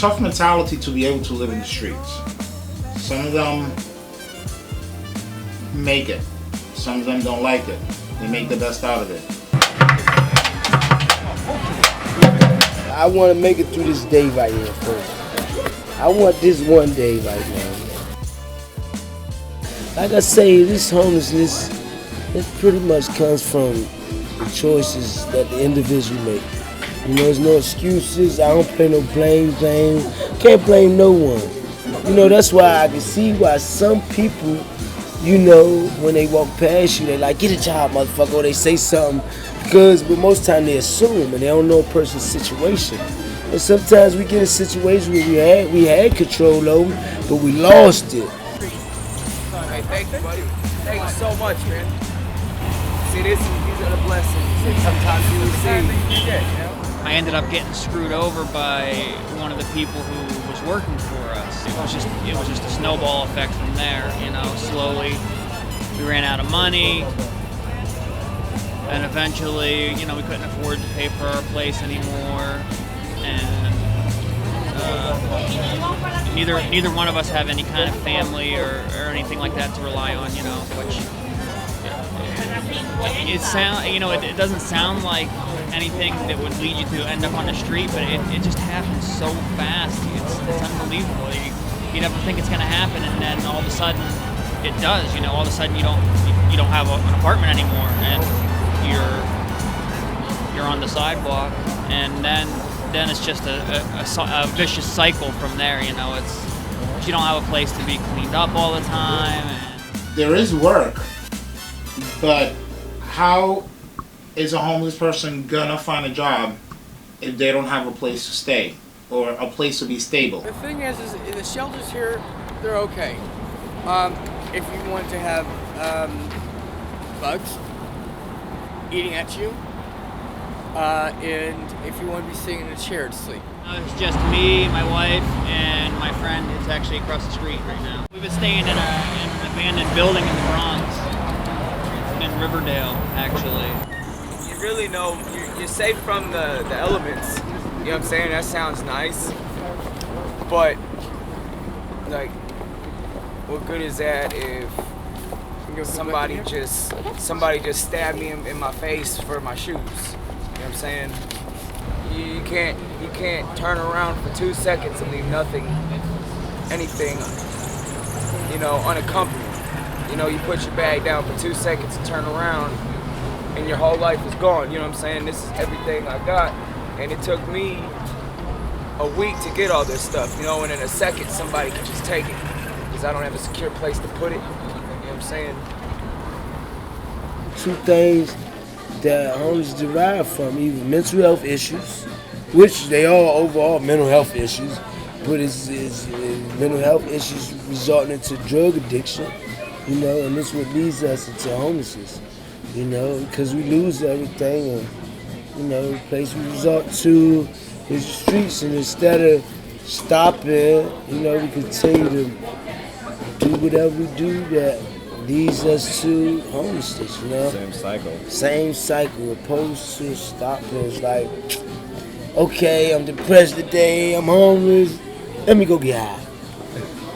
tough mentality to be able to live in the streets. Some of them make it. Some of them don't like it. They make the best out of it. I want to make it through this day right here first. I want this one day right now. Like I say, this homelessness, it pretty much comes from the choices that the individual make. You know, there's no excuses. I don't play no blame game. Can't blame no one. You know, that's why I can see why some people, you know, when they walk past you, they like, get a job, motherfucker, or they say something. But most time they assume and they don't know a person's situation. And sometimes we get in situations where we had control over, but we lost it. Hey, thank you, buddy. Thank you so much, man. See, these are the blessings that sometimes you receive. I ended up getting screwed over by one of the people who was working for us. It was just a snowball effect from there. You know, slowly we ran out of money. And eventually, you know, we couldn't afford to pay for our place anymore, and neither one of us have any kind of family or anything like that to rely on, you know. Which it doesn't sound like anything that would lead you to end up on the street, but it just happens so fast. It's unbelievable. You never think it's going to happen, and then all of a sudden it does. You know, all of a sudden you don't have an apartment anymore, and you're on the sidewalk, and then it's just a vicious cycle from there. You know, you don't have a place to be cleaned up all the time. There is work, but how is a homeless person gonna find a job if they don't have a place to stay or a place to be stable? The thing is the shelters here, they're okay. If you want to have bugs eating at you, and if you want to be sitting in a chair to sleep. It's just me, my wife, and my friend who's actually across the street right now. We've been staying in an abandoned building in the Bronx, in Riverdale, actually. You really know you're safe from the elements. You know what I'm saying? That sounds nice, but like, what good is that if somebody just stabbed me in my face for my shoes? You know what I'm saying? You can't turn around for 2 seconds and leave anything, you know, unaccompanied. You know, you put your bag down for 2 seconds and turn around, and your whole life is gone. You know what I'm saying? This is everything I got, and it took me a week to get all this stuff. You know, and in a second somebody can just take it because I don't have a secure place to put it. I'm saying? Two things that homeless derive from, either mental health issues, which they are overall mental health issues, but it's mental health issues resulting into drug addiction, you know, and this is what leads us into homelessness, you know, because we lose everything, and, you know, the place we resort to is the streets, and instead of stopping, you know, we continue to do whatever we do that leads us to homelessness, you know? Same cycle, opposed to stopping. It's like, okay, I'm depressed today, I'm homeless, let me go get high.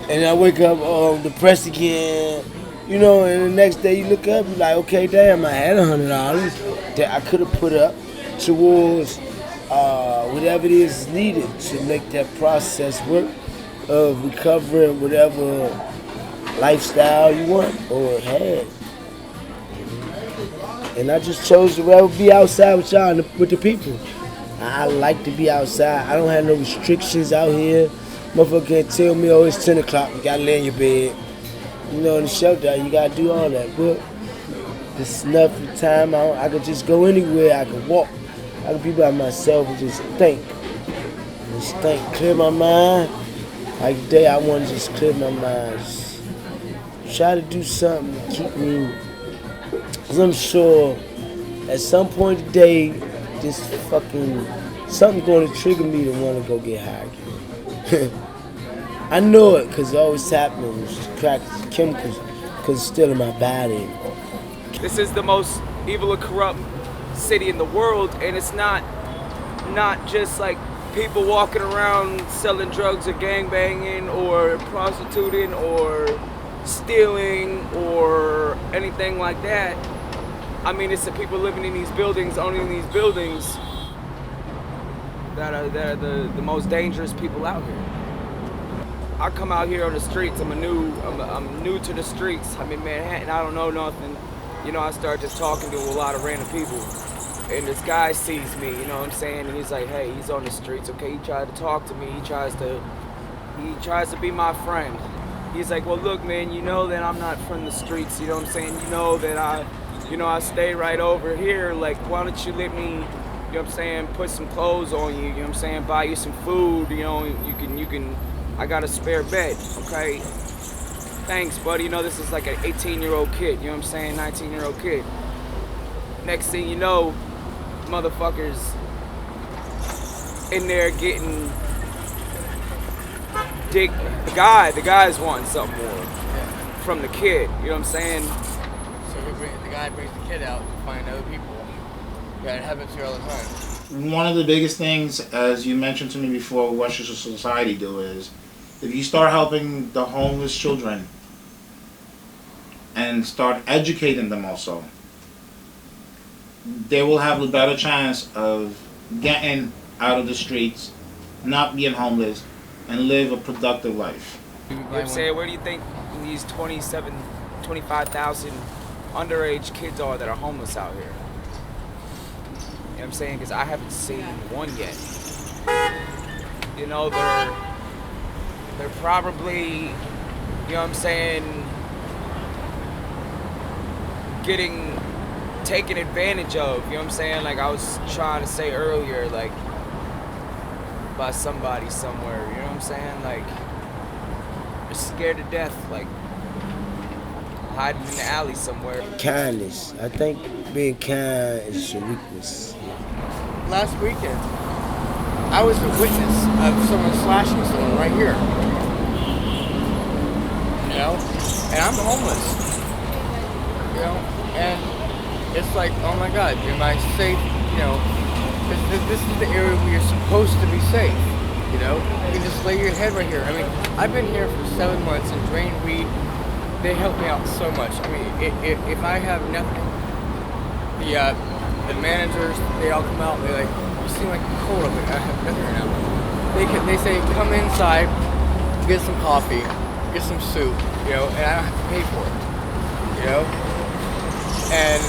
And I wake up, oh, I'm depressed again, you know, and the next day you look up, you're like, okay, damn, I had $100 that I could have put up towards whatever it is needed to make that process work of recovering whatever lifestyle you want or had. And I just chose to rather be outside with y'all, with the people. I like to be outside. I don't have no restrictions out here. Motherfucker can't tell me, oh, it's 10 o'clock, you gotta lay in your bed. You know, in the shelter, you gotta do all that. But it's enough time. I could just go anywhere. I could walk. I could be by myself and just think. Just think, clear my mind. Like today, I want to just clear my mind. Just try to do something to keep me, because I'm sure at some point today, something's going to trigger me to want to go get high again. I know it, because it always happens, crack chemicals, because it's still in my body. This is the most evil and corrupt city in the world, and it's not just like people walking around selling drugs or gangbanging or prostituting or stealing or anything like that. I mean, it's the people living in these buildings, owning these buildings, that are the most dangerous people out here. I come out here on the streets. I'm new to the streets. I'm in Manhattan. I don't know nothing. You know, I start just talking to a lot of random people, and this guy sees me. You know what I'm saying? And he's like, "Hey, he's on the streets. Okay." He tried to talk to me. He tries to be my friend. He's like, "Well, look, man. You know that I'm not from the streets. You know what I'm saying? You know that I stay right over here. Like, why don't you let me, you know what I'm saying, put some clothes on you, you know what I'm saying, buy you some food, you know, you can, I got a spare bed, okay? Thanks, buddy. You know, this is like an 18-year-old kid, you know what I'm saying, 19-year-old kid. Next thing you know, motherfuckers in there getting dick. The guys want something more from the kid, you know what I'm saying? The guy brings the kid out to find other people. Yeah, it happens here all the time. One of the biggest things, as you mentioned to me before, Westchester Society do is, if you start helping the homeless children and start educating them also, they will have a better chance of getting out of the streets, not being homeless, and live a productive life. You know what I'm saying? Where do you think these 25,000 underage kids are that are homeless out here? You know what I'm saying? Because I haven't seen one yet. You know, they're probably, you know what I'm saying, getting taken advantage of, you know what I'm saying? Like I was trying to say earlier, like, by somebody somewhere, you know what I'm saying? Like, they're scared to death, like, hiding in the alley somewhere. Kindness. I think being kind is your weakness. Last weekend, I was a witness of someone slashing someone right here. You know? And I'm homeless. You know? And it's like, oh my God, am I safe? You know? This is the area where you're supposed to be safe. You know? You can just lay your head right here. I mean, I've been here for 7 months and Drain Weed, they help me out so much. I mean, if I have nothing, the managers, they all come out and they're like, you seem like you're cold. I'm like, I have nothing right now. They say, come inside, get some coffee, get some soup, you know, and I don't have to pay for it, you know? And,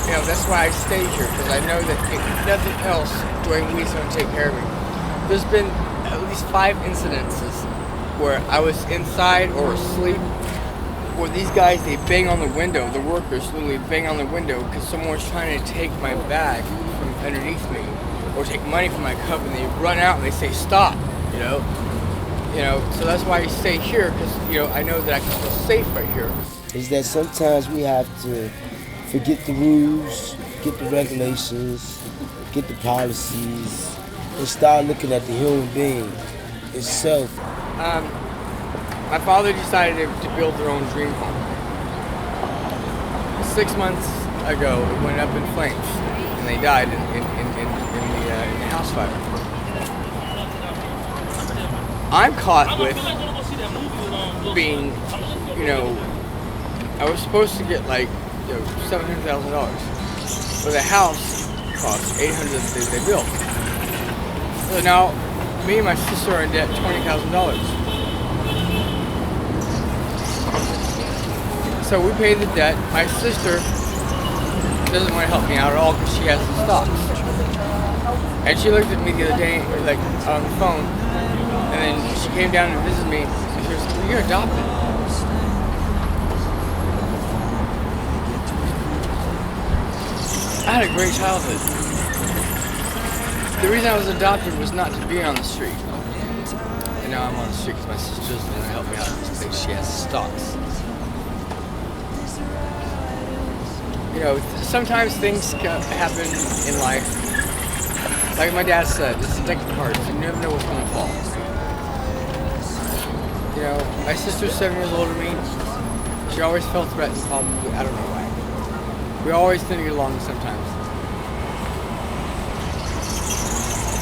you know, that's why I stay here, because I know that if nothing else, Dwayne Weed's going to take care of me. There's been at least 5 incidences where I was inside or asleep, where these guys, they bang on the window, the workers literally bang on the window because someone's trying to take my bag from underneath me or take money from my cup, and they run out and they say stop, you know? So that's why I stay here, because, you know, I know that I can feel safe right here. Is that sometimes we have to forget the rules, forget the regulations, forget the policies, and start looking at the human being itself. My father decided to build their own dream home. 6 months ago, it went up in flames, and they died in the house fire. I'm caught with being, you know, I was supposed to get like, you know, $700,000, but the house cost $800,000 that they built. So now, me and my sister are in debt $20,000. So we paid the debt. My sister doesn't want to help me out at all because she has the stocks. And she looked at me the other day, like on the phone, and then she came down to visit me. And she was like, "You're adopted." I had a great childhood. The reason I was adopted was not to be on the street. And now I'm on the street because my sister doesn't want to help me out because she has stocks. You know, sometimes things happen in life. Like my dad said, it's a deck of cards. You never know what's going to fall. You know, my sister's 7 years older than me. She always felt threatened, probably. I don't know why. We always didn't get along sometimes.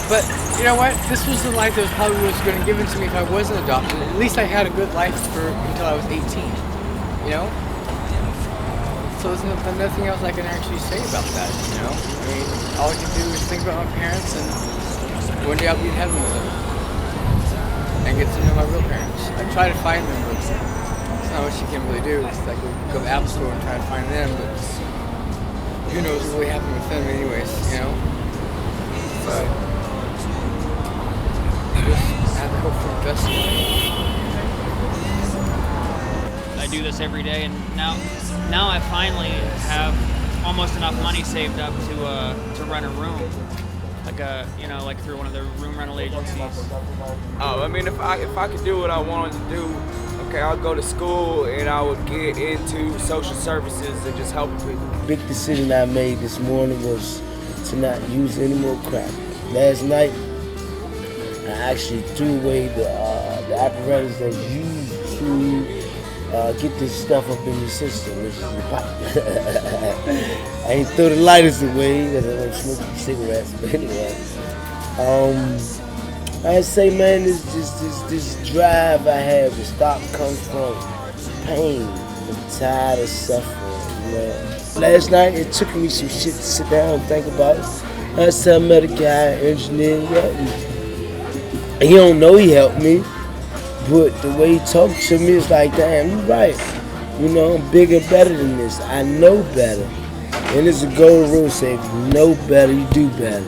But you know what? This was the life that was probably was going to given to me if I wasn't adopted. At least I had a good life until I was 18. You know? So there's nothing else I can actually say about that, you know? I mean, all I can do is think about my parents, and one day I'll be in heaven with them. And get to know my real parents. I try to find them, but it's not what you can really do. It's like go to the Apple Store and try to find them, but who knows what really happened with them anyways, you know? But I just have to hope for the best. I do this every day, and now I finally have almost enough money saved up to rent a room, like through one of the room rental agencies. I mean, if I could do what I wanted to do, okay, I'll go to school and I would get into social services and just helping people. Big decision I made this morning was to not use any more crack. Last night, I actually threw away the apparatus that's used to get this stuff up in your system, which is the pipe. I ain't throw the lighters away because I don't smoke cigarettes, but anyway. I say, man, this drive I have to stop comes from pain. I'm tired of suffering, you know. Last night, it took me some shit to sit down and think about. Last time I met a guy, engineer, he helped me. He don't know he helped me. But the way he talked to me is like, damn, you're right. You know, I'm bigger, better than this. I know better. And there's a golden rule saying, if you know better, you do better.